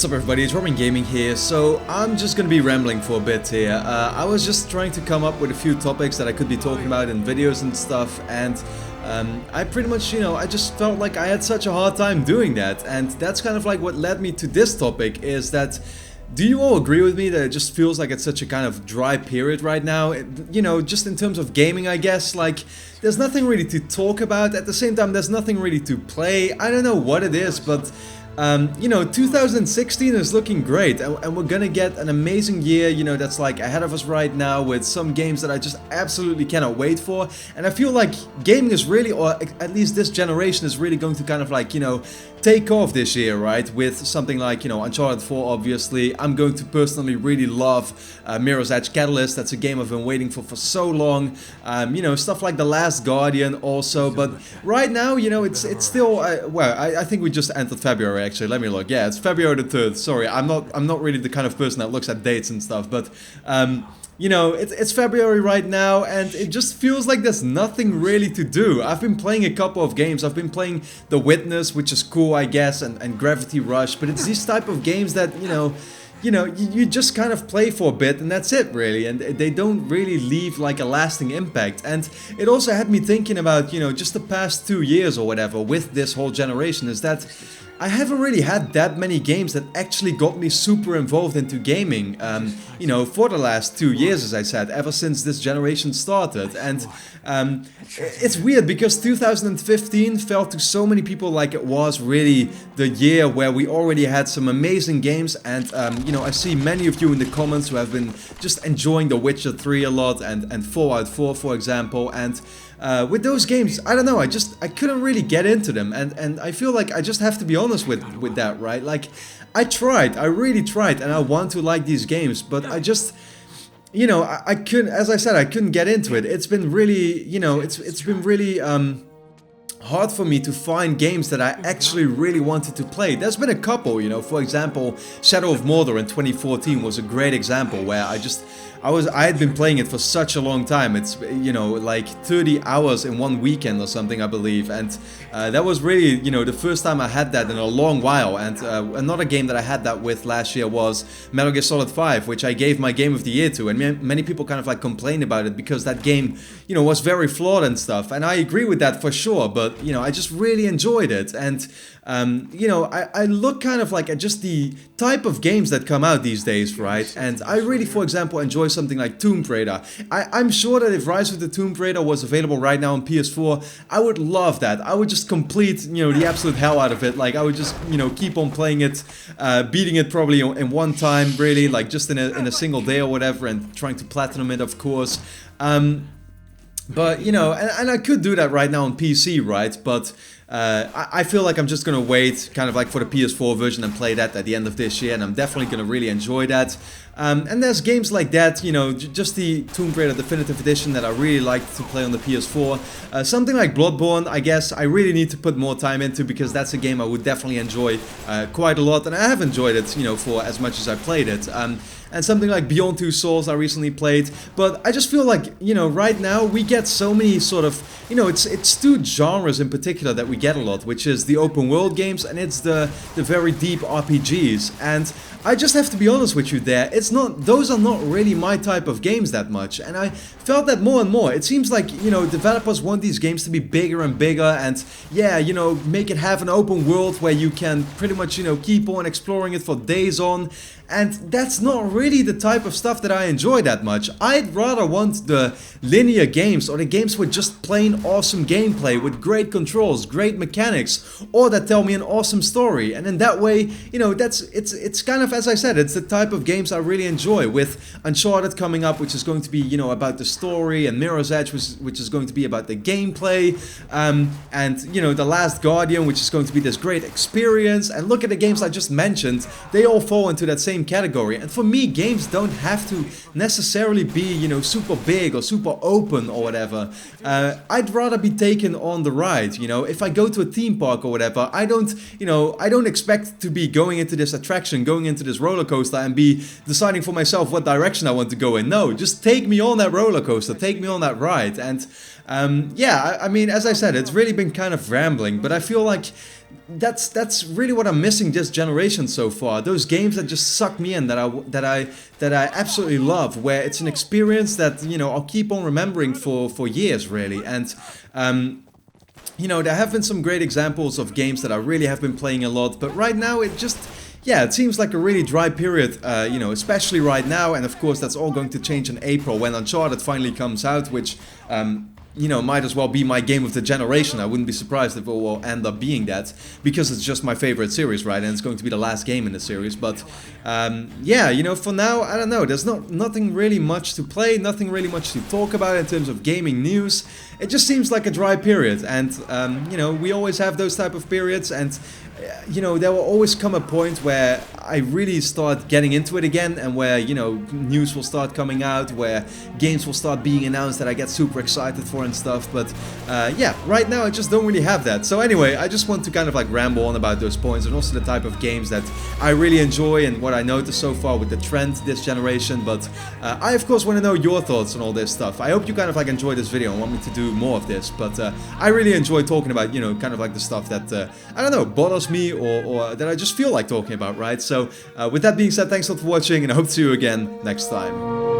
What's up everybody, it's RobinGaming here. So I'm just gonna be rambling for a bit here. I was just trying to come up with a few topics that I could be talking about in videos and stuff, and I pretty much, I just felt like I had such a hard time doing that, and that's kind of like what led me to this topic, is that do you all agree with me that it just feels like it's such a kind of dry period right now? Just in terms of gaming, I guess, like, there's nothing really to talk about. At the same time, there's nothing really to play. I don't know what it is, but 2016 is looking great, and we're gonna get an amazing year, that's like ahead of us right now, with some games that I just absolutely cannot wait for. And I feel like gaming is really, or at least this generation is really going to kind of like, take off this year, right? With something like, Uncharted 4, obviously. I'm going to personally really love Mirror's Edge Catalyst. That's a game I've been waiting for so long. Stuff like The Last Guardian also. But right now, it's still, I think we just entered February, actually. Let me look. Yeah, it's February the 3rd. Sorry, I'm not really the kind of person that looks at dates and stuff, but it's February right now, and it just feels like there's nothing really to do. I've been playing a couple of games. I've been playing The Witness, which is cool, I guess, and Gravity Rush, but it's these type of games that, you just kind of play for a bit and that's it, really, and they don't really leave like a lasting impact. And it also had me thinking about, just the past 2 years or whatever with this whole generation, is that I haven't really had that many games that actually got me super involved into gaming, for the last 2 years, as I said, ever since this generation started. And it's weird because 2015 felt to so many people like it was really the year where we already had some amazing games, and I see many of you in the comments who have been just enjoying The Witcher 3 a lot, and Fallout 4, for example. And with those games, I don't know, I couldn't really get into them, and I feel like I just have to be honest with that, right? Like, I really tried, and I want to like these games, but I just, I couldn't, as I said, I couldn't get into it. It's been really, it's been really hard for me to find games that I actually really wanted to play. There's been a couple, for example, Shadow of Mordor in 2014 was a great example where I had been playing it for such a long time. It's, like 30 hours in one weekend or something, I believe. And that was really, the first time I had that in a long while. And another game that I had that with last year was Metal Gear Solid 5, which I gave my Game of the Year to. And many people kind of like complained about it because that game, was very flawed and stuff. And I agree with that for sure. But, I just really enjoyed it. And, I look kind of like at just the type of games that come out these days, right? And I really, for example, enjoy something like Tomb Raider. I'm sure that if Rise of the Tomb Raider was available right now on PS4, I would love that. I would just complete, the absolute hell out of it. Like, I would just, keep on playing it, beating it probably in one time, really, like just in a single day or whatever, and trying to platinum it, of course. But, and I could do that right now on PC, right? But I feel like I'm just gonna wait kind of like for the PS4 version and play that at the end of this year, and I'm definitely gonna really enjoy that. And there's games like that, just the Tomb Raider Definitive Edition that I really like to play on the PS4. Something like Bloodborne, I guess I really need to put more time into, because that's a game I would definitely enjoy quite a lot, and I have enjoyed it, for as much as I played it. And something like Beyond Two Souls I recently played. But I just feel like, right now we get so many sort of, it's two genres in particular that we get a lot, which is the open world games, and it's the very deep RPGs. And I just have to be honest with you there, those are not really my type of games that much, and I felt that more and more. It seems like, developers want these games to be bigger and bigger, and yeah, make it have an open world where you can pretty much, keep on exploring it for days on, and that's not really the type of stuff that I enjoy that much. I'd rather want the linear games, or the games with just plain awesome gameplay, with great controls, great mechanics, or that tell me an awesome story, and in that way, it's kind of, as I said, it's the type of games I really enjoy, with Uncharted coming up, which is going to be, about the story, and Mirror's Edge, which is going to be about the gameplay, and, The Last Guardian, which is going to be this great experience. And look at the games I just mentioned, they all fall into that same category. And for me, games don't have to necessarily be, super big or super open or whatever. I'd rather be taken on the ride, if I go to a theme park or whatever, I don't expect to be going into this attraction, going into this roller coaster, and be deciding for myself what direction I want to go in. No, just take me on that roller coaster, take me on that ride. And yeah, I mean, as I said, it's really been kind of rambling, but I feel like that's really what I'm missing this generation so far. Those games that just suck me in, that I absolutely love, where it's an experience that, you know, I'll keep on remembering for years, really. And you know, there have been some great examples of games that I really have been playing a lot, but right now it just, yeah, it seems like a really dry period, you know, especially right now. And of course that's all going to change in April when Uncharted finally comes out, which you know, might as well be my game of the generation. I wouldn't be surprised if it will end up being that, because it's just my favorite series, right? And it's going to be the last game in the series. But yeah, you know, for now, I don't know. There's nothing really much to play, nothing really much to talk about in terms of gaming news. It just seems like a dry period, and you know, we always have those type of periods, and you know, there will always come a point where I really start getting into it again, and where, you know, news will start coming out, where games will start being announced that I get super excited for and stuff. But yeah, right now I just don't really have that. So anyway, I just want to kind of like ramble on about those points, and also the type of games that I really enjoy and what I noticed so far with the trend this generation. But I of course want to know your thoughts on all this stuff. I hope you kind of like enjoy this video and want me to do more of this, but I really enjoy talking about, you know, kind of like the stuff that I don't know, bothers me, or that I just feel like talking about, right? So with that being said, thanks a lot for watching, and I hope to see you again next time.